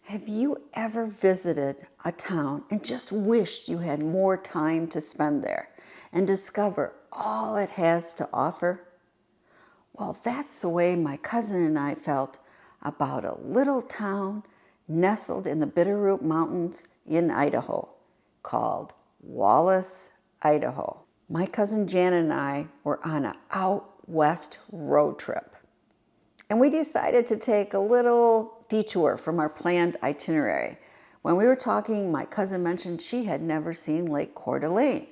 Have you ever visited a town and just wished you had more time to spend there and discover all it has to offer? Well, that's the way my cousin and I felt about a little town nestled in the Bitterroot Mountains in Idaho called Wallace, Idaho. My cousin Janet and I were on an out west road trip. And we decided to take a little detour from our planned itinerary. When we were talking, my cousin mentioned she had never seen Lake Coeur d'Alene.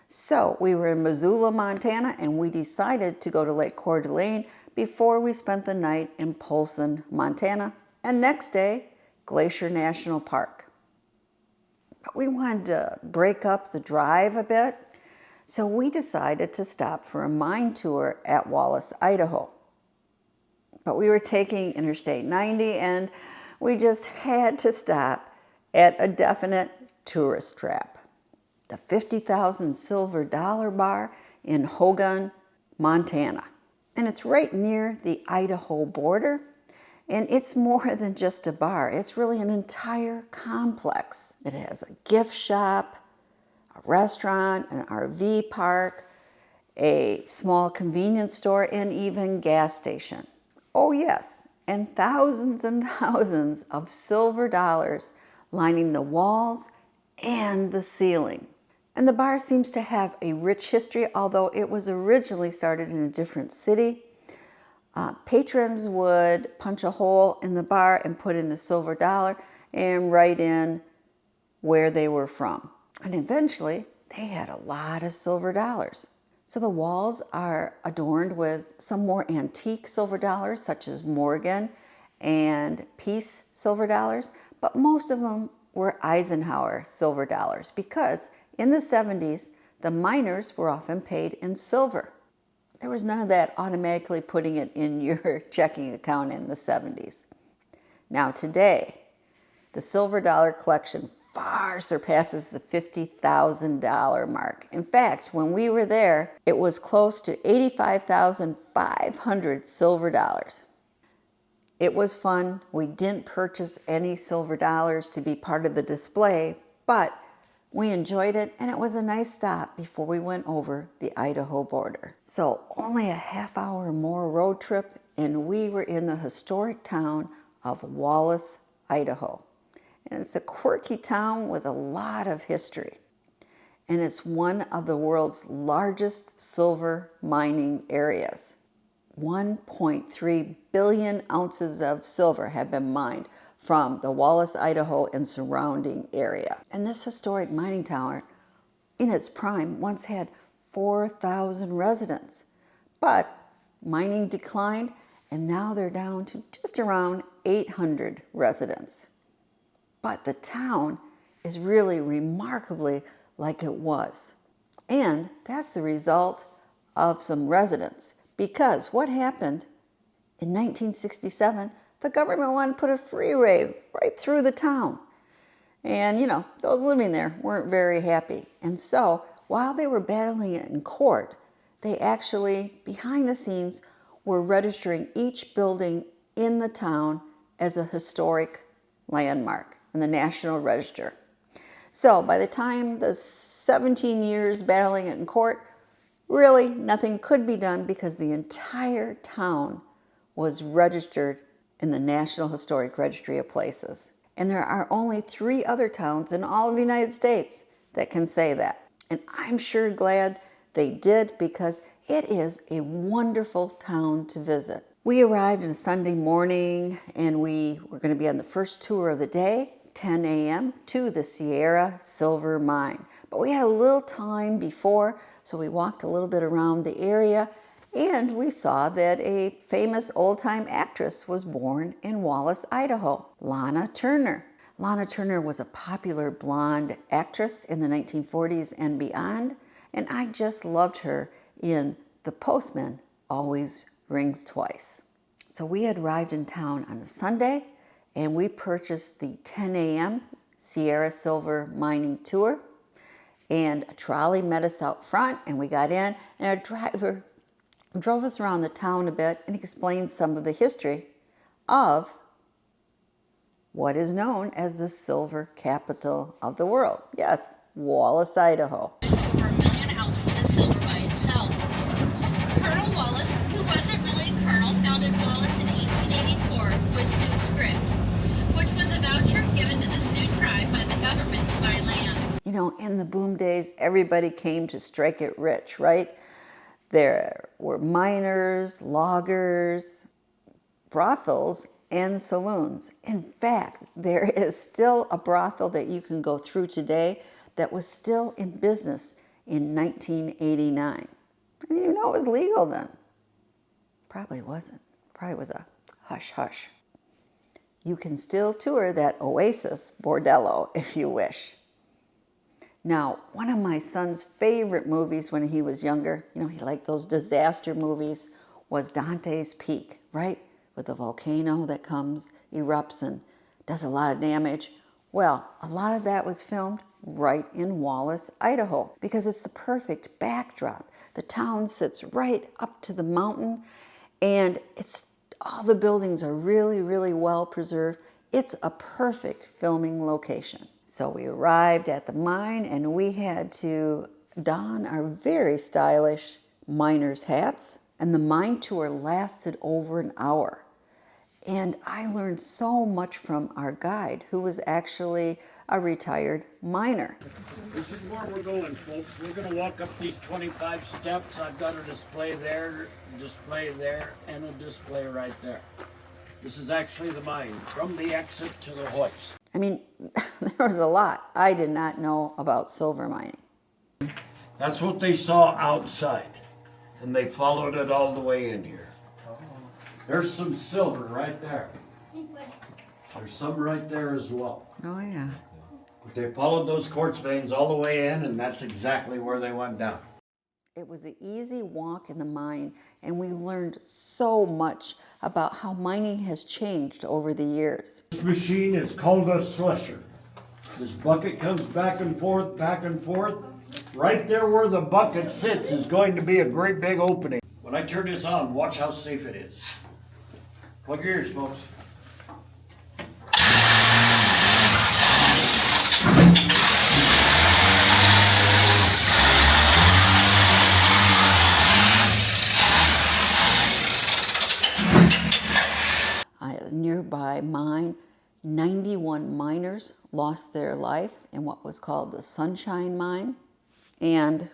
So we were in Missoula, Montana, and we decided to go to Lake Coeur d'Alene before we spent the night in Polson, Montana, and next day, Glacier National Park. But we wanted to break up the drive a bit, so we decided to stop for a mine tour at Wallace, Idaho. But we were taking Interstate 90 and we just had to stop at a definite tourist trap. The 50,000 Silver Dollar Bar in Hogan, Montana. And it's right near the Idaho border. And it's more than just a bar. It's really an entire complex. It has a gift shop, a restaurant, an RV park, a small convenience store, and even gas station. Oh yes, and thousands of silver dollars lining the walls and the ceiling. And the bar seems to have a rich history, although it was originally started in a different city. Patrons would punch a hole in the bar and put in a silver dollar and write in where they were from. And eventually, they had a lot of silver dollars. So the walls are adorned with some more antique silver dollars, such as Morgan and Peace silver dollars, but most of them were Eisenhower silver dollars because in the 70s, the miners were often paid in silver. There was none of that automatically putting it in your checking account in the 70s. Now today, the silver dollar collection far surpasses the $50,000 mark. In fact, when we were there, it was close to 85,500 silver dollars. It was fun. We didn't purchase any silver dollars to be part of the display, but we enjoyed it, and it was a nice stop before we went over the Idaho border. So only a half hour more road trip, and we were in the historic town of Wallace, Idaho. And it's a quirky town with a lot of history. And it's one of the world's largest silver mining areas. 1.3 billion ounces of silver have been mined from the Wallace, Idaho and surrounding area. And this historic mining town, in its prime, once had 4,000 residents. But mining declined, and now they're down to just around 800 residents. But the town is really remarkably like it was. And that's the result of some residents. Because what happened in 1967, the government wanted to put a freeway right through the town. And, those living there weren't very happy. And so, while they were battling it in court, they actually, behind the scenes, were registering each building in the town as a historic landmark in the National Register. So by the time the 17 years battling it in court, really nothing could be done because the entire town was registered in the National Historic Registry of Places. And there are only 3 other towns in all of the United States that can say that. And I'm sure glad they did because it is a wonderful town to visit. We arrived on Sunday morning and we were going to be on the first tour of the day, 10 a.m. to the Sierra Silver Mine. But we had a little time before, so we walked a little bit around the area and we saw that a famous old-time actress was born in Wallace, Idaho, Lana Turner. Lana Turner was a popular blonde actress in the 1940s and beyond, and I just loved her in The Postman Always Rings Twice. So we had arrived in town on a Sunday, and we purchased the 10 a.m. Sierra Silver Mining Tour, and a trolley met us out front, and we got in, and our driver drove us around the town a bit and explained some of the history of what is known as the silver capital of the world. Yes, Wallace, Idaho. Over 1 million ounces of silver by itself. Colonel Wallace, who wasn't really a colonel, founded Wallace in 1884 with Sioux script, which was a voucher given to the Sioux tribe by the government to buy land. You know, in the boom days, everybody came to strike it rich, right? There were miners, loggers, brothels, and saloons. In fact, there is still a brothel that you can go through today that was still in business in 1989. I didn't even know it was legal then. Probably wasn't. Probably was a hush-hush. You can still tour that Oasis Bordello if you wish. Now, one of my son's favorite movies when he was younger, you know, he liked those disaster movies, was Dante's Peak, right? With the volcano that comes, erupts, and does a lot of damage. Well, a lot of that was filmed right in Wallace, Idaho, because it's the perfect backdrop. The town sits right up to the mountain, and all the buildings are really, really well preserved. It's a perfect filming location. So we arrived at the mine, and we had to don our very stylish miner's hats, and the mine tour lasted over an hour. And I learned so much from our guide, who was actually a retired miner. This is where we're going, folks. We're going to walk up these 25 steps. I've got a display there, and a display right there. This is actually the mine, from the exit to the hoist. I mean, there was a lot I did not know about silver mining. That's what they saw outside, and they followed it all the way in here. There's some silver right there. There's some right there as well. Oh, yeah. But they followed those quartz veins all the way in, and that's exactly where they went down. It was an easy walk in the mine, and we learned so much about how mining has changed over the years. This machine is called a slusher. This bucket comes back and forth, back and forth. Right there where the bucket sits is going to be a great big opening. When I turn this on, watch how safe it is. Plug your ears, folks. At a nearby mine, 91 miners lost their life in what was called the Sunshine Mine. And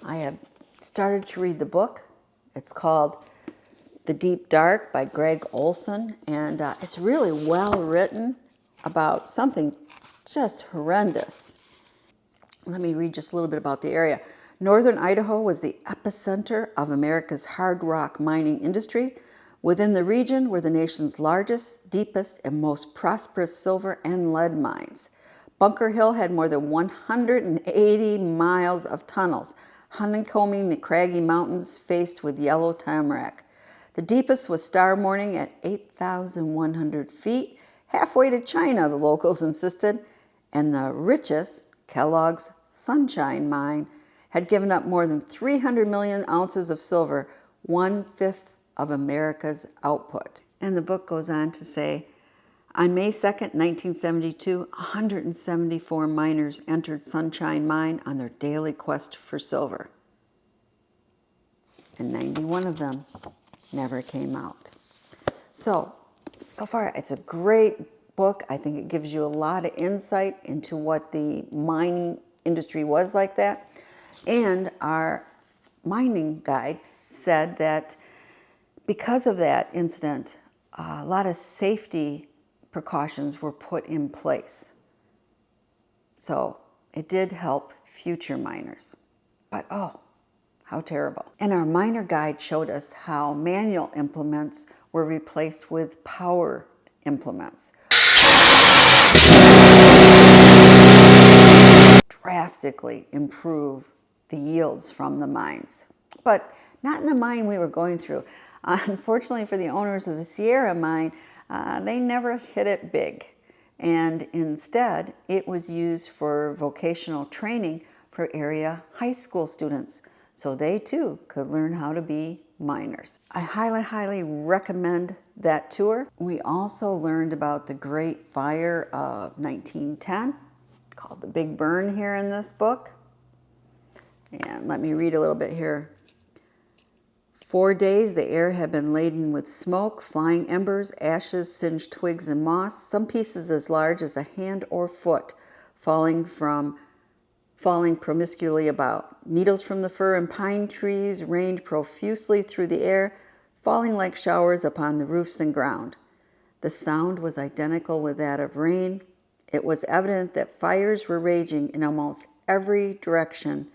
I have started to read the book. It's called The Deep Dark by Greg Olson, and it's really well written about something just horrendous. Let me read just a little bit about the area. Northern Idaho was the epicenter of America's hard rock mining industry. Within the region were the nation's largest, deepest, and most prosperous silver and lead mines. Bunker Hill had more than 180 miles of tunnels, honeycombing the craggy mountains faced with yellow tamarack. The deepest was Star Morning at 8,100 feet, halfway to China, the locals insisted, and the richest, Kellogg's Sunshine Mine, had given up more than 300 million ounces of silver, 1/5 of America's output. And the book goes on to say, on May 2nd, 1972, 174 miners entered Sunshine Mine on their daily quest for silver. And 91 of them never came out. So far, it's a great book. I think it gives you a lot of insight into what the mining industry was like that. And our mining guide said that because of that incident, a lot of safety precautions were put in place. So it did help future miners. But oh, how terrible. And our miner guide showed us how manual implements were replaced with power implements. Drastically improve the yields from the mines. But not in the mine we were going through. Unfortunately for the owners of the Sierra mine, they never hit it big. And instead, it was used for vocational training for area high school students, so they too could learn how to be miners. I highly, highly recommend that tour. We also learned about the Great Fire of 1910, called the Big Burn here in this book. And let me read a little bit here. 4 days the air had been laden with smoke, flying embers, ashes, singed twigs and moss, some pieces as large as a hand or foot, falling promiscuously about. Needles from the fir and pine trees rained profusely through the air, falling like showers upon the roofs and ground. The sound was identical with that of rain. It was evident that fires were raging in almost every direction,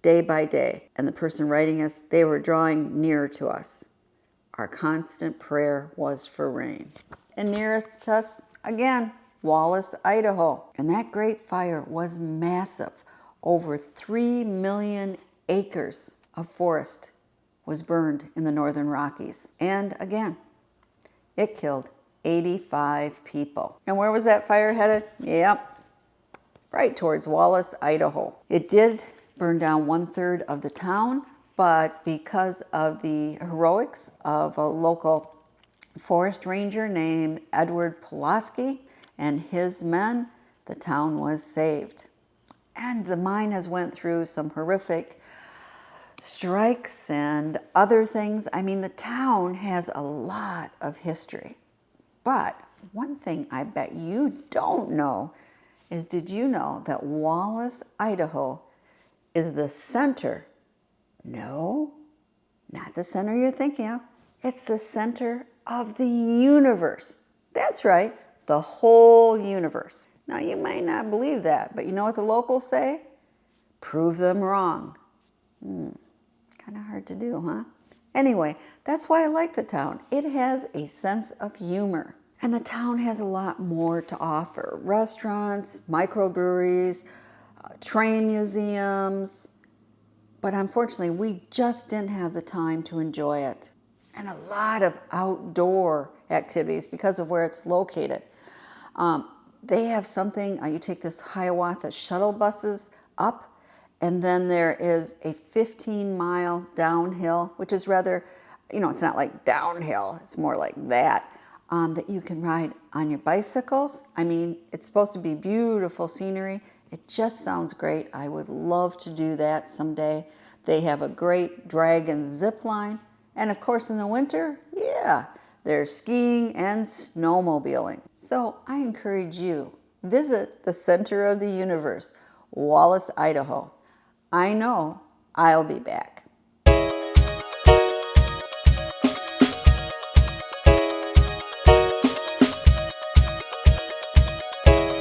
day by day, and the person writing us, they were drawing nearer to us. Our constant prayer was for rain. And nearest to us, again, Wallace, Idaho. And that great fire was massive. Over 3 million acres of forest was burned in the northern Rockies. And again, it killed 85 people. And where was that fire headed? Yep, right towards Wallace, Idaho. It did burn down 1/3 of the town, but because of the heroics of a local forest ranger named Edward Pulaski and his men, the town was saved. And the mine has went through some horrific strikes and other things. I mean, the town has a lot of history. But one thing I bet you don't know is, did you know that Wallace, Idaho is the center? No, not the center you're thinking of. It's the center of the universe. That's right, the whole universe. Now, you might not believe that, but you know what the locals say? Prove them wrong. Kind of hard to do, huh? Anyway, that's why I like the town. It has a sense of humor. And the town has a lot more to offer. Restaurants, microbreweries, train museums. But unfortunately, we just didn't have the time to enjoy it. And a lot of outdoor activities because of where it's located. They have something, you take this Hiawatha shuttle buses up, and then there is a 15-mile downhill, which is rather, it's not like downhill, it's more like that you can ride on your bicycles. I mean, it's supposed to be beautiful scenery. It just sounds great. I would love to do that someday. They have a great dragon zip line. And of course, in the winter, yeah, there's skiing and snowmobiling. So I encourage you, visit the center of the universe, Wallace, Idaho. I know I'll be back.